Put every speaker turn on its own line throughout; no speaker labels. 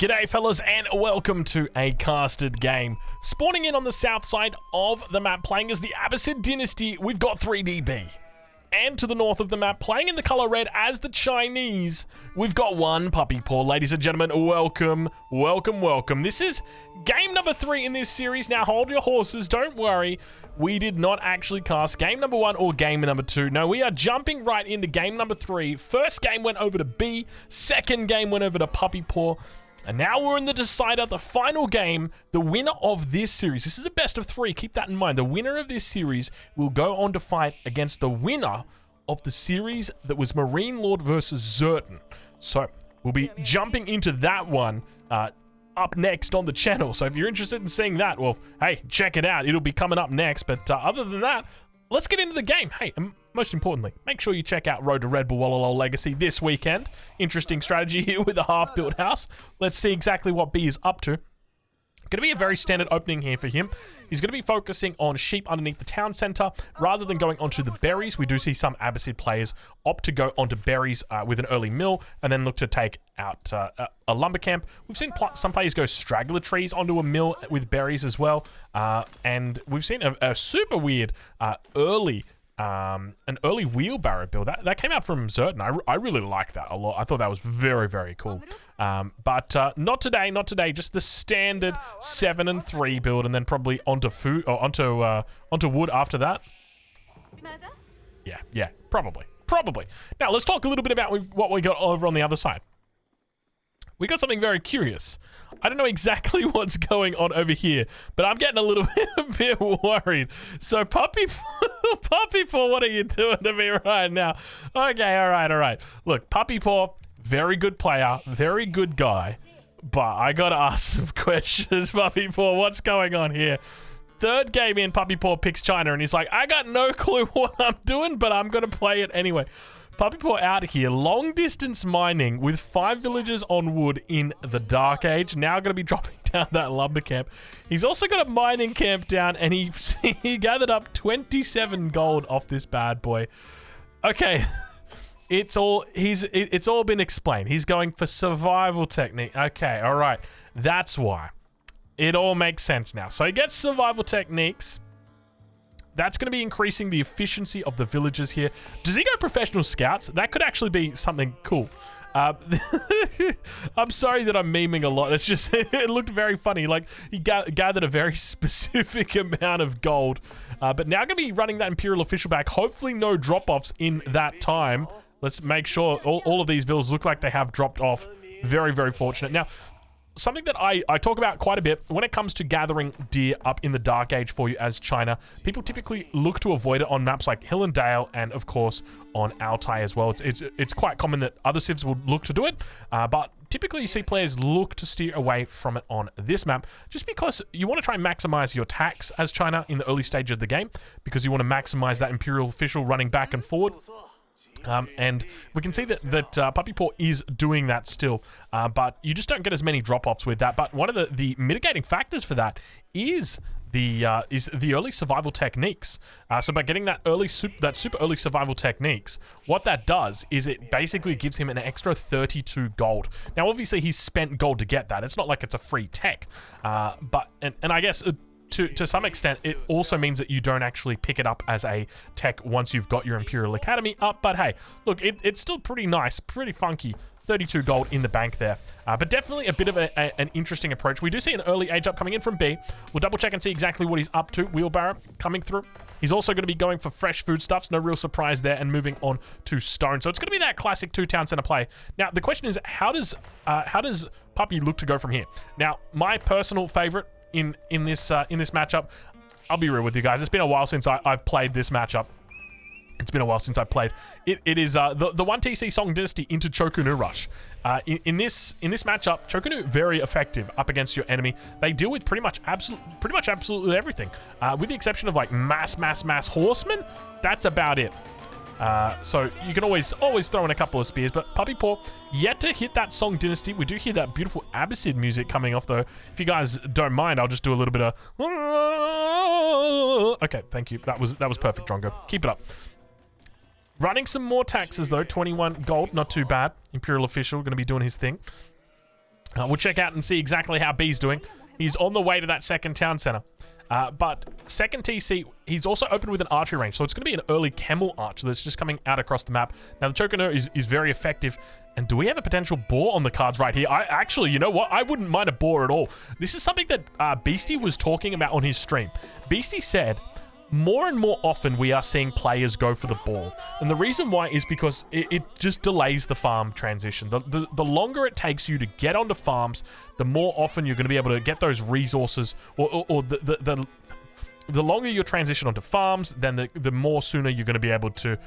G'day fellas and welcome to a casted game. Spawning in on the south side of the map, playing as the Abbasid Dynasty, we've got 3DB. And to the north of the map, playing in the color red as the Chinese, we've got one puppy paw. Ladies and gentlemen, welcome, welcome, welcome. This is game number 3 in this series. Now hold your horses, don't worry. We did not actually cast game number 1 or game number 2. No, we are jumping right into game number 3. First game went over to B, second game went over to puppy paw. And now we're in the decider, the final game, the winner of this series. This is a best of 3, keep that in mind. The winner of this series will go on to fight against the winner of the series that was Marine Lord versus Zertan. So we'll be jumping into that one up next on the channel. So if you're interested in seeing that, well, hey, check it out. It'll be coming up next. But other than that, let's get into the game. Hey, and most importantly, make sure you check out Road to Red Bull Wallalol Legacy this weekend. Interesting strategy here with a half-built house. Let's see exactly what B is up to. Going to be a very standard opening here for him. He's going to be focusing on sheep underneath the town center rather than going onto the berries. We do see some Abbasid players opt to go onto berries with an early mill and then look to take out a lumber camp. We've seen some players go straggler trees onto a mill with berries as well. And we've seen a super weird an early wheelbarrow build. That came out from Zertan. I really like that a lot. I thought that was very, very cool. But not today, not today. Just the standard 7 and 3 build, and then probably onto food or onto wood after that. Yeah, probably. Now let's talk a little bit about what we got over on the other side. We got something very curious. I don't know exactly what's going on over here, but I'm getting a little bit worried. So Puppy Paw, what are you doing to me right now? Okay, all right. Look, Puppy Paw, very good player, very good guy, but I gotta ask some questions. Puppy Paw, what's going on here? Third game in, Puppy Paw picks China, and he's like, I got no clue what I'm doing, but I'm gonna play it anyway. Puppy Paw out here, long distance mining with 5 villagers on wood in the Dark Age. Now going to be dropping down that lumber camp. He's also got a mining camp down, and he gathered up 27 gold off this bad boy. Okay, it's all been explained. He's going for survival technique. Okay, all right, that's why. It all makes sense now. So he gets survival techniques. That's going to be increasing the efficiency of the villagers here. Does he go professional scouts? That could actually be something cool. I'm sorry that I'm memeing a lot. It's just, it looked very funny. Like, he gathered a very specific amount of gold. But now going to be running that Imperial Official back. Hopefully no drop-offs in that time. Let's make sure all of these villas look like they have dropped off. Very, very fortunate. Now, something that I talk about quite a bit when it comes to gathering deer up in the Dark Age for you as China, people typically look to avoid it on maps like Hill and Dale and, of course, on Altai as well. It's quite common that other civs will look to do it, but typically you see players look to steer away from it on this map just because you want to try and maximize your tax as China in the early stage of the game because you want to maximize that Imperial Official running back and forward. And we can see that Puppy Paw is doing that still, but you just don't get as many drop-offs with that. But one of the mitigating factors for that is the early survival techniques. So by getting that super early survival techniques, what that does is it basically gives him an extra 32 gold. Now, obviously, he's spent gold to get that. It's not like it's a free tech, but I guess. To some extent, it also means that you don't actually pick it up as a tech once you've got your Imperial Academy up. But hey, look, it's still pretty nice, pretty funky. 32 gold in the bank there. But definitely a bit of an interesting approach. We do see an early age up coming in from B. We'll double check and see exactly what he's up to. Wheelbarrow coming through. He's also going to be going for fresh foodstuffs. No real surprise there. And moving on to stone. So it's going to be that classic 2 town center play. Now, the question is, how does Puppy look to go from here? Now, my personal favorite in this matchup, I'll be real with you guys, it's been a while since I've played this matchup. It's been a while since I played. It is the 1TC Song Dynasty into Chokunu Rush. In this matchup, Chokunu very effective up against your enemy. They deal with pretty much absolutely everything, with the exception of like mass horsemen. That's about it. So you can always throw in a couple of spears, but Puppy Paw yet to hit that Song Dynasty. We do hear that beautiful Abbasid music coming off though. If you guys don't mind, I'll just do a little bit of. Okay, thank you. That was perfect, Drongo. Keep it up. Running some more taxes though. 21 gold, not too bad. Imperial Official going to be doing his thing. We'll check out and see exactly how B's doing. He's on the way to that second town center. But second TC, he's also opened with an archery range. So it's going to be an early camel archer that's just coming out across the map. Now, the Chocono is very effective. And do we have a potential boar on the cards right here? Actually, you know what? I wouldn't mind a boar at all. This is something that Beastie was talking about on his stream. Beastie said, more and more often we are seeing players go for the ball. And the reason why is because it just delays the farm transition. The longer it takes you to get onto farms, the more often you're going to be able to get those resources, or the longer your transition onto farms, then the more sooner you're going to be able to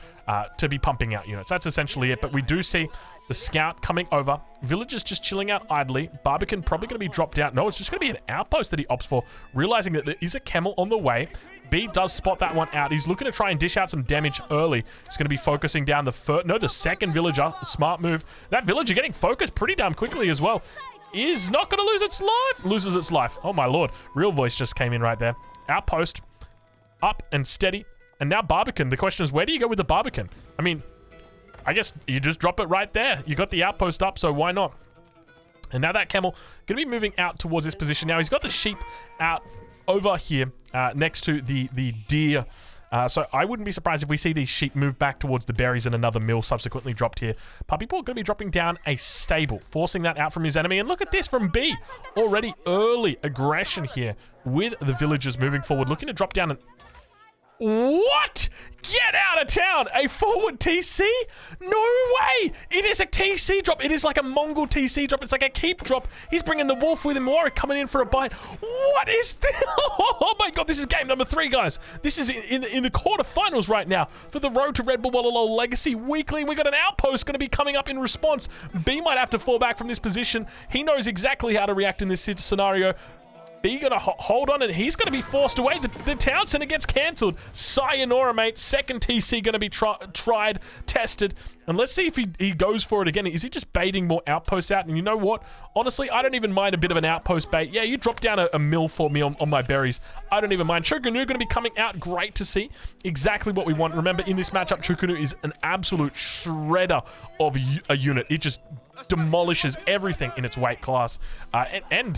be pumping out units. That's essentially it. But we do see the scout coming over. Villagers just chilling out idly. Barbican probably going to be dropped out. No, it's just going to be an outpost that he opts for, realizing that there is a camel on the way. B does spot that one out. He's looking to try and dish out some damage early. He's going to be focusing down the second villager. Smart move. That villager getting focused pretty damn quickly as well. Is not going to lose its life. Loses its life. Oh my lord. Real voice just came in right there. Outpost. Up and steady. And now Barbican. The question is, where do you go with the Barbican? I mean, I guess you just drop it right there. You got the outpost up, so why not? And now that camel going to be moving out towards this position. Now he's got the sheep out over here next to the deer. So I wouldn't be surprised if we see these sheep move back towards the berries and another mill subsequently dropped here. Puppy Paw going to be dropping down a stable, forcing that out from his enemy. And look at this from B. Already early aggression here with the villagers moving forward, looking to drop down an... What? Get out of town! A forward TC? No way! It is a TC drop. It is like a Mongol TC drop. It's like a keep drop. He's bringing the wolf with him. Warrior coming in for a bite. What is this? Oh my god, this is game number 3, guys. This is in the quarterfinals right now for the Road to Red Bull Wallalol Legacy Weekly. We got an outpost going to be coming up in response. B might have to fall back from this position. He knows exactly how to react in this scenario. B gonna hold on, and he's gonna be forced away. The town center gets cancelled. Sayonara, mate. Second TC gonna be tried, tested, and let's see if he goes for it again. Is he just baiting more outposts out? And you know what? Honestly, I don't even mind a bit of an outpost bait. Yeah, you drop down a mill for me on my berries. I don't even mind. Chukunu gonna be coming out. Great to see. Exactly what we want. Remember, in this matchup, Chukunu is an absolute shredder of a unit. It just demolishes everything in its weight class and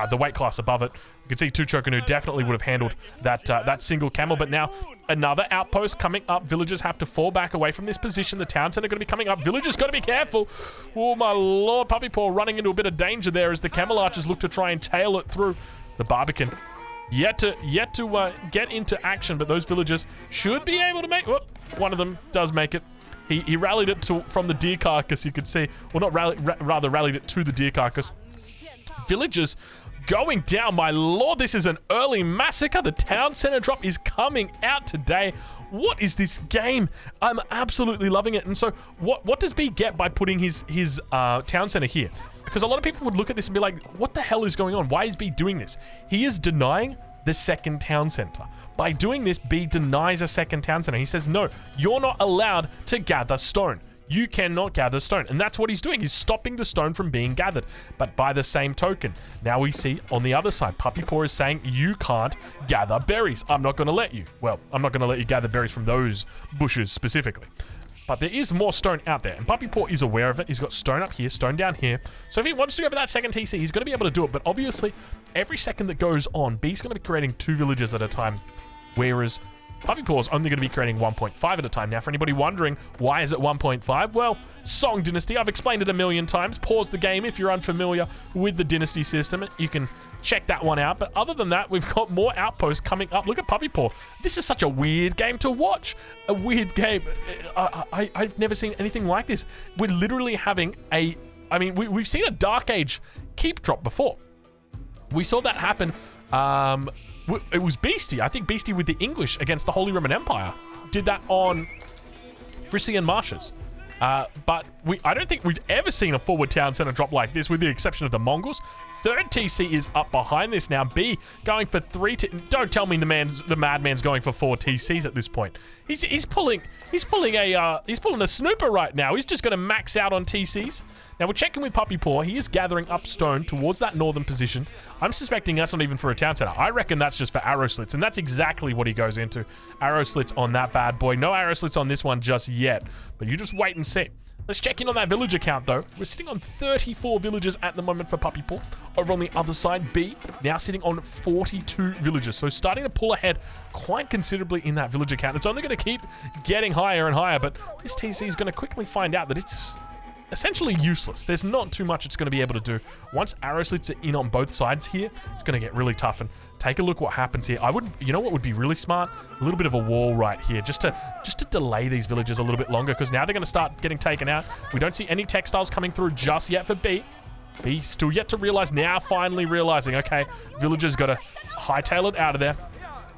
the weight class above it. You can see 2 Chokunu definitely would have handled that single camel, but now another outpost coming up. Villagers have to fall back away from this position. The town center going to be coming up. Villagers got to be careful. Oh my lord, Puppy Paw running into a bit of danger there as the camel archers look to try and tail it through. The Barbican yet to get into action, but those villagers should be able to make... Whoop, one of them does make it. He rallied it from the deer carcass, you could see. Well, not rather rallied it to the deer carcass. Villagers going down. My lord, this is an early massacre. The town center drop is coming out today. What is this game? I'm absolutely loving it. And so what does B get by putting his town center here? Because a lot of people would look at this and be like, what the hell is going on? Why is B doing this? He is denying the second town center. By doing this, B denies a second town center. He says, no, you're not allowed to gather stone. You cannot gather stone. And that's what he's doing. He's stopping the stone from being gathered. But by the same token, now we see on the other side, Puppy Paw is saying, you can't gather berries. I'm not going to let you. Well, I'm not going to let you gather berries from those bushes specifically. But there is more stone out there, and Puppy Paw is aware of it. He's got stone up here, stone down here. So if he wants to go for that second TC, he's going to be able to do it. But obviously, every second that goes on, B's going to be creating 2 villages at a time, whereas Puppy Paw is only going to be creating 1.5 at a time. Now, for anybody wondering, why is it 1.5? Well, Song Dynasty, I've explained it a million times. Pause the game if you're unfamiliar with the Dynasty system. You can check that one out. But other than that, we've got more outposts coming up. Look at Puppy Paw. This is such a weird game to watch. A weird game. I've never seen anything like this. We're literally having a... I mean, we've seen a Dark Age keep drop before. We saw that happen... it was Beastie. I think Beastie with the English against the Holy Roman Empire did that on Frisian Marshes. But I don't think we've ever seen a forward town center drop like this, with the exception of the Mongols. Third TC is up behind this now. B going for 3. Don't tell me the madman's going for 4 TCs at this point. He's pulling a snooper right now. He's just going to max out on TCs. Now we're checking with Puppy Paw. He is gathering up stone towards that northern position. I'm suspecting that's not even for a town center. I reckon that's just for arrow slits, and that's exactly what he goes into. Arrow slits on that bad boy. No arrow slits on this one just yet, but you just wait and see. Let's check in on that villager count, though. We're sitting on 34 villagers at the moment for Puppy Paw. Over on the other side, B now sitting on 42 villagers. So starting to pull ahead quite considerably in that villager count. It's only going to keep getting higher and higher, but this TC is going to quickly find out that it's essentially useless. There's not too much it's going to be able to do. Once arrow slits are in on both sides here, it's going to get really tough. And take a look what happens here. You know what would be really smart? A little bit of a wall right here, just to delay these villagers a little bit longer, because now they're going to start getting taken out. We don't see any textiles coming through just yet for B. B still yet to realize, now finally realizing, okay, villagers got to hightail it out of there.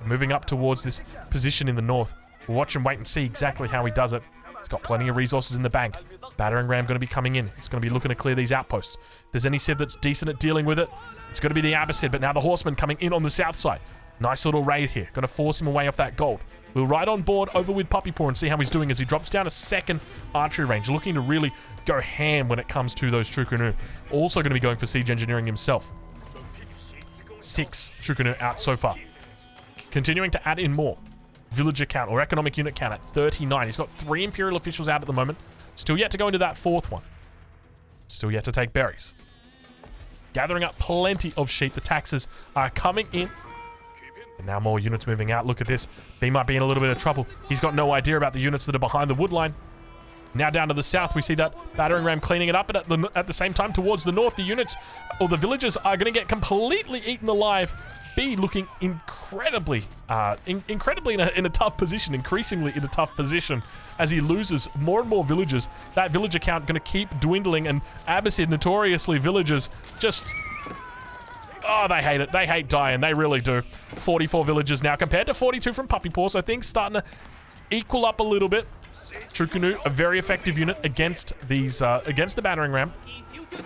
Moving up towards this position in the north. We'll watch and wait and see exactly how he does it. He's got plenty of resources in the bank. Battering ram going to be coming in. He's going to be looking to clear these outposts. If there's any Civ that's decent at dealing with it, it's going to be the Abbasid, but now the horseman coming in on the south side. Nice little raid here. Going to force him away off that gold. We'll ride on board over with Puppy Paw and see how he's doing as he drops down a second archery range, looking to really go ham when it comes to those True Canoe. Also going to be going for siege engineering himself. 6 True Canoe out so far. Continuing to add in more. Villager count or economic unit count at 39. He's got 3 Imperial officials out at the moment. Still yet to go into that 4th one. Still yet to take berries. Gathering up plenty of sheep. The taxes are coming in. And now more units moving out. Look at this. B might be in a little bit of trouble. He's got no idea about the units that are behind the wood line. Now down to the south, we see that battering ram cleaning it up, but at the same time towards the north, the units or the villagers are going to get completely eaten alive. B looking incredibly in a tough position, increasingly in a tough position as he loses more and more villagers. That villager count going to keep dwindling, and Abbasid, notoriously villagers, just... oh, they hate it. They hate dying. They really do. 44 villagers now compared to 42 from Puppy Paw, so things starting to equal up a little bit. True Canoe, a very effective unit against these against the battering ram.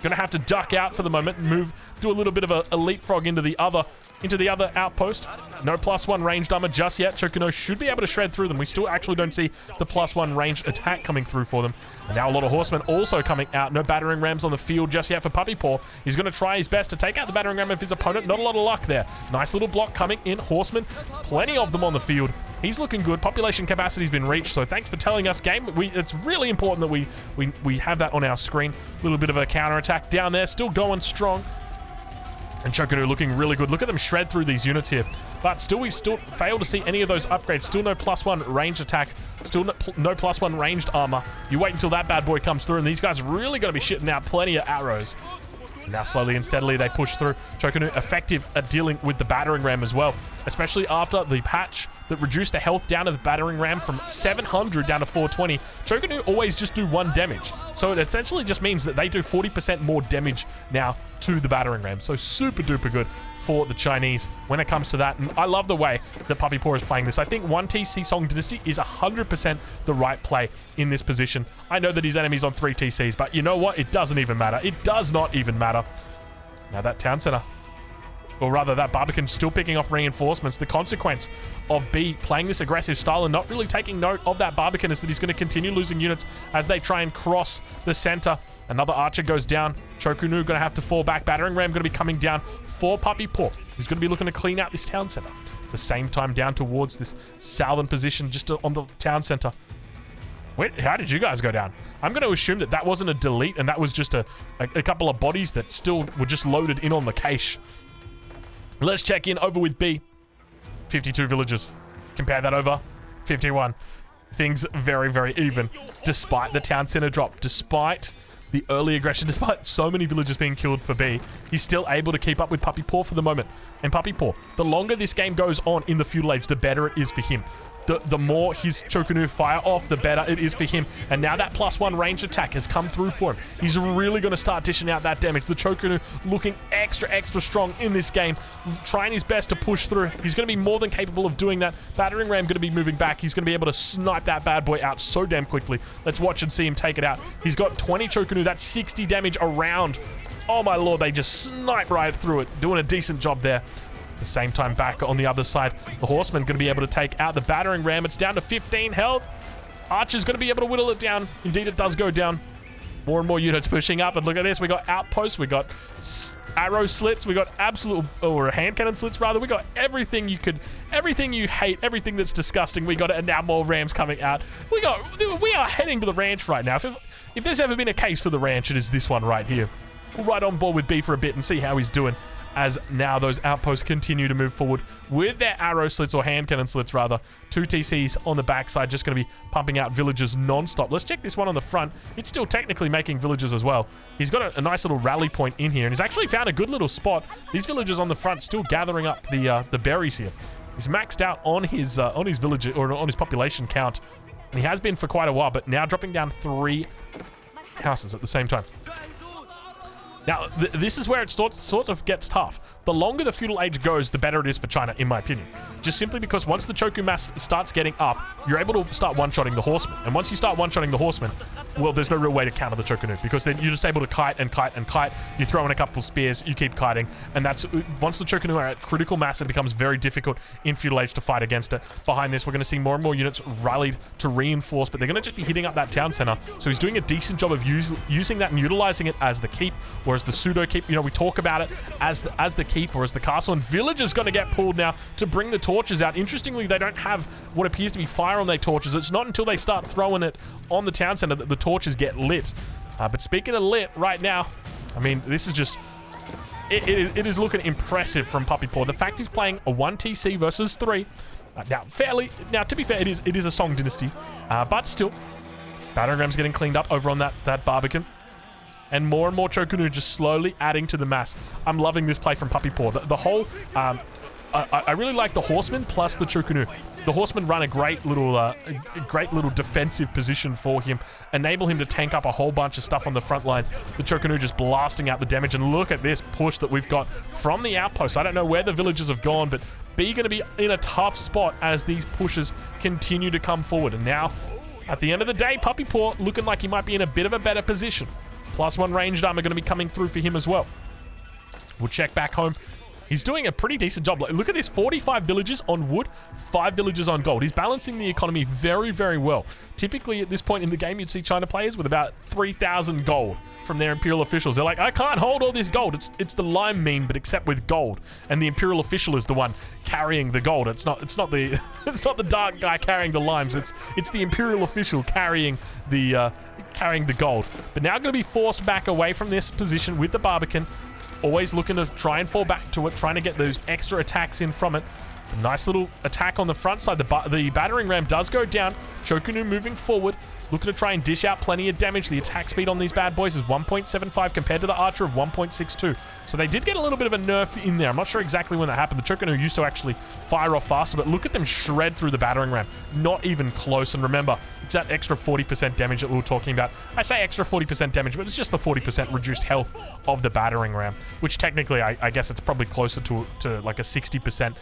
Gonna have to duck out for the moment and do a little bit of a leapfrog into the other outpost. No +1 ranged armor just yet. Chocono should be able to shred through them. We still actually don't see the +1 ranged attack coming through for them. And now a lot of horsemen also coming out. No battering rams on the field just yet for Puppy Paw. He's going to try his best to take out the battering ram of his opponent. Not a lot of luck there. Nice little block coming in. Horsemen, plenty of them on the field. He's looking good. Population capacity's been reached, so thanks for telling us, game. It's really important that we have that on our screen. A little bit of a counterattack down there. Still going strong. And Chocono looking really good. Look at them shred through these units here. But still, we still fail to see any of those upgrades. Still no +1 range attack. Still no +1 ranged armor. You wait until that bad boy comes through, and these guys are really going to be shitting out plenty of arrows. Now slowly and steadily they push through. Chocono effective at dealing with the battering ram as well, especially after the patch that reduced the health down to the battering ram from 700 down to 420. Chocono always just do 1 damage, so it essentially just means that they do 40% more damage now to the battering ram. So super duper good for the Chinese when it comes to that. And I love the way that Puppy Paw is playing this. I think 1 TC Song Dynasty is 100% the right play in this position. I know that his enemy's on 3 TCs, but you know what? It doesn't even matter. It does not even matter. Now that town center, or rather that Barbican, still picking off reinforcements. The consequence of B playing this aggressive style and not really taking note of that Barbican is that he's going to continue losing units as they try and cross the center. Another archer goes down. Chokunu going to have to fall back. Battering ram going to be coming down for Puppy Paw. He's going to be looking to clean out this town center. At the same time down towards this southern position just on the town center. Wait, how did you guys go down? I'm going to assume that that wasn't a delete and that was just a couple of bodies that still were just loaded in on the cache. Let's check in over with B. 52 villagers. Compare that over. 51. Things very, very even. Despite the town center drop. Despite the early aggression. Despite so many villagers being killed for B. He's still able to keep up with Puppy Paw for the moment. And Puppy Paw, the longer this game goes on in the Feudal Age, the better it is for him. The more his Chokunu fire off, the better it is for him. And now that +1 range attack has come through for him. He's really going to start dishing out that damage. The Chokunu looking extra, extra strong in this game. Trying his best to push through. He's going to be more than capable of doing that. Battering ram going to be moving back. He's going to be able to snipe that bad boy out so damn quickly. Let's watch and see him take it out. He's got 20 Chokunu. That's 60 damage around. Oh my lord, they just snipe right through it. Doing a decent job there. At the same time, back on the other side, the horseman going to be able to take out the battering ram. It's down to 15 health. Archer's going to be able to whittle it down. Indeed, it does go down. More and more units pushing up. And look at this. We got outposts. We got arrow slits. We got or hand cannon slits, rather. We got everything you hate, everything that's disgusting. We got it. And now more rams coming out. We are heading to the ranch right now. if there's ever been a case for the ranch, it is this one right here. We'll ride on board with B for a bit and see how he's doing, as now those outposts continue to move forward with their arrow slits, or hand cannon slits rather. 2 TCs on the backside, just going to be pumping out villagers non-stop. Let's check this one on the front. It's still technically making villagers as well. He's got a nice little rally point in here, and he's actually found a good little spot. These villagers on the front still gathering up the berries here. He's maxed out on his villager, or on his population count, and he has been for quite a while, but now dropping down 3 houses at the same time. Now, this is where it sort of gets tough. The longer the feudal age goes, the better it is for China, in my opinion. Just simply because once the Choku mass starts getting up, you're able to start one-shotting the horsemen. And once you start one-shotting the horsemen, well, there's no real way to counter the Chokunu, because then you're just able to kite and kite and kite. You throw in a couple of spears, you keep kiting, and that's once the Chokunu are at critical mass, it becomes very difficult in feudal age to fight against it. Behind this, we're going to see more and more units rallied to reinforce, but they're going to just be hitting up that town center. So he's doing a decent job of using that and utilizing it as the keep, or as the pseudo keep. You know, we talk about it as the keep or as the castle, and villagers going to get pulled now to bring the torches out. Interestingly, they don't have what appears to be fire on their torches. It's not until they start throwing it on the town center that the torches get lit. But speaking of lit right now, I mean, this is just it is looking impressive from Puppy Paw. The fact he's playing a 1 TC versus 3. Now to be fair, it is a Song Dynasty, but still, battering ram's getting cleaned up over on that Barbican. And more Chokunu just slowly adding to the mass. I'm loving this play from Puppy Paw. The whole, I really like the horsemen plus the Chokunu. The horsemen run a great little defensive position for him, enable him to tank up a whole bunch of stuff on the front line. The Chokunu just blasting out the damage, and look at this push that we've got from the outpost. I don't know where the villagers have gone, but B going to be in a tough spot as these pushes continue to come forward. And now, at the end of the day, Puppy Paw looking like he might be in a bit of a better position. +1 ranged armor going to be coming through for him as well. We'll check back home. He's doing a pretty decent job. Look at this, 45 villagers on wood, 5 villagers on gold. He's balancing the economy very, very well. Typically, at this point in the game, you'd see China players with about 3,000 gold from their Imperial officials. They're like, I can't hold all this gold. It's the lime meme, but except with gold. And the Imperial official is the one carrying the gold. It's not the it's not the dark guy carrying the limes. It's the Imperial official carrying the gold. But now going to be forced back away from this position with the Barbican. Always looking to try and fall back to it, trying to get those extra attacks in from it. A nice little attack on the front side. The battering ram does go down. Chokunu moving forward, looking to try and dish out plenty of damage. The attack speed on these bad boys is 1.75 compared to the Archer of 1.62. So they did get a little bit of a nerf in there. I'm not sure exactly when that happened. The Chokunu used to actually fire off faster, but look at them shred through the battering ram. Not even close. And remember, it's that extra 40% damage that we were talking about. I say extra 40% damage, but it's just the 40% reduced health of the battering ram, which technically I guess it's probably closer to like a 60%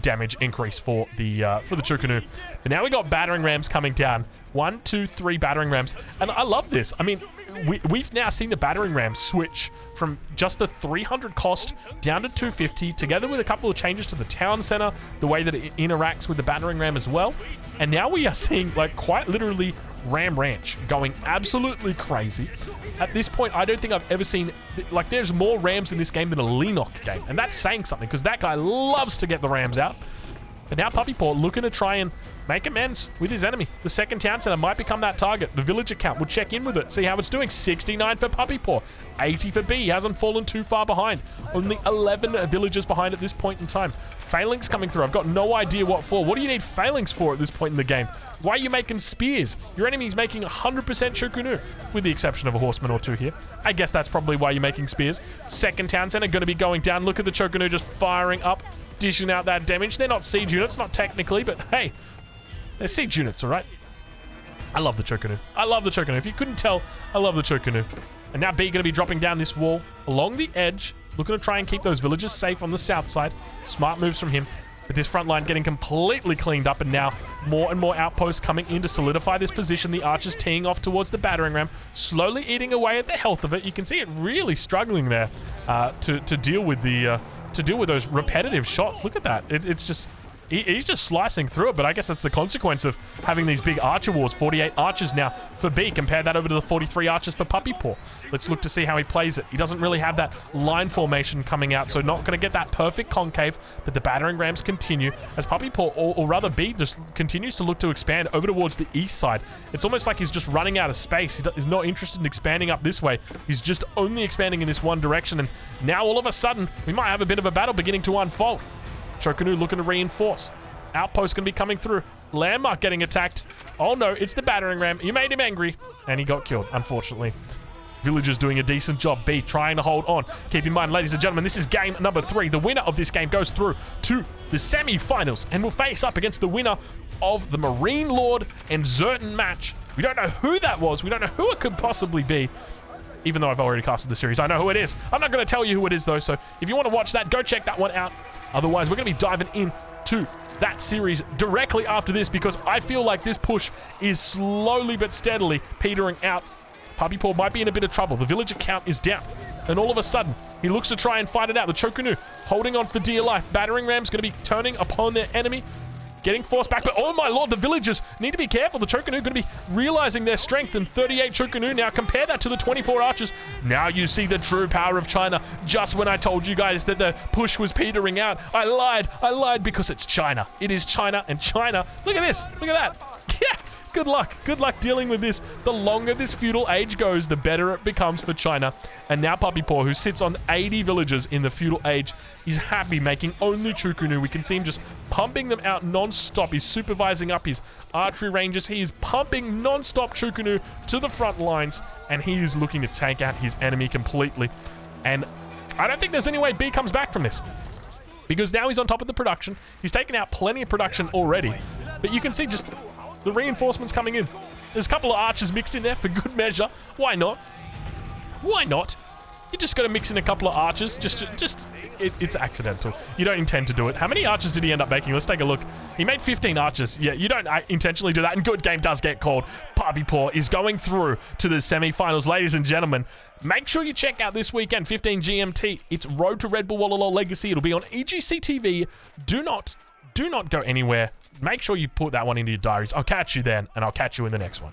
damage increase for the Chokunu. But now we got battering rams coming down. 1, 2, 3 battering rams. And I love this. I mean, we've now seen the battering ram switch from just the 300 cost down to 250, together with a couple of changes to the town center, the way that it interacts with the battering ram as well. And now we are seeing, like, quite literally Ram Ranch going absolutely crazy. At this point, I don't think I've ever seen, like, there's more rams in this game than a Lenok game. And that's saying something, because that guy loves to get the rams out. But now Puppy Paw looking to try and make amends with his enemy. The second town center might become that target. The villager count, we'll check in with it, see how it's doing. 69 for Puppy Paw, 80 for B. He hasn't fallen too far behind. Only 11 villagers behind at this point in time. Phalanx coming through. I've got no idea what for. What do you need Phalanx for at this point in the game? Why are you making spears? Your enemy's making 100% Chokunu, with the exception of a horseman or 2 here. I guess that's probably why you're making spears. Second town center going to be going down. Look at the Chokunu just firing up, dishing out that damage. They're not siege units, not technically, but hey, they're siege units, all right? I love the Chokunu. I love the Chokunu. If you couldn't tell, I love the Chokunu. And now B going to be dropping down this wall along the edge, looking to try and keep those villagers safe on the south side. Smart moves from him. But this front line getting completely cleaned up, and now more and more outposts coming in to solidify this position. The archers teeing off towards the battering ram, slowly eating away at the health of it. You can see it really struggling there to deal with those repetitive shots. Look at that. It's just, He's just slicing through it, but I guess that's the consequence of having these big archer wars. 48 archers now for B. Compare that over to the 43 archers for Puppy Paw. Let's look to see how he plays it. He doesn't really have that line formation coming out, so not going to get that perfect concave, but the battering rams continue as Puppy Paw, or rather B, just continues to look to expand over towards the east side. It's almost like he's just running out of space. He's not interested in expanding up this way. He's just only expanding in this one direction, and now all of a sudden, we might have a bit of a battle beginning to unfold. Chokanu looking to reinforce. Outpost going to be coming through. Landmark getting attacked. Oh no, it's the battering ram. You made him angry, and he got killed, unfortunately. Villagers doing a decent job. B trying to hold on. Keep in mind, ladies and gentlemen, this is game number 3. The winner of this game goes through to the semi-finals and will face up against the winner of the Marine Lord and Zertan match. We don't know who that was. We don't know who it could possibly be. Even though I've already casted the series, I know who it is. I'm not going to tell you who it is, though, so if you want to watch that, go check that one out. Otherwise, we're going to be diving into that series directly after this because I feel like this push is slowly but steadily petering out. Puppy Paw might be in a bit of trouble. The villager count is down, and all of a sudden, he looks to try and fight it out. The Chokanu holding on for dear life. Battering ram's going to be turning upon their enemy. Getting forced back, but oh my lord, the villagers need to be careful. The Chokanu going to be realizing their strength, and 38 Chokanu now. Compare that to the 24 archers. Now you see the true power of China. Just when I told you guys that the push was petering out, I lied because it's China. It is China, and China, look at this, look at that. Yeah. Good luck dealing with this. The longer this feudal age goes, the better it becomes for China. And now Puppy Paw, who sits on 80 villagers in the feudal age, is happy making only Chukunu. We can see him just pumping them out non-stop. He's supervising up his archery ranges. He is pumping non-stop Chukunu to the front lines, and he is looking to take out his enemy completely. And I don't think there's any way B comes back from this, because now he's on top of the production. He's taken out plenty of production already, but you can see just the reinforcements coming in. There's a couple of archers mixed in there for good measure. Why not? Why not? You just got to mix in a couple of archers. It's accidental. You don't intend to do it. How many archers did he end up making? Let's take a look. He made 15 archers. Yeah, you don't intentionally do that, and good game does get called. Puppy Paw is going through to the semi-finals. Ladies and gentlemen, make sure you check out this weekend, 15 GMT. It's Road to Red Bull Wallalol Legacy. It'll be on EGC TV. Do not go anywhere. Make sure you put that one into your diaries. I'll catch you then, and I'll catch you in the next one.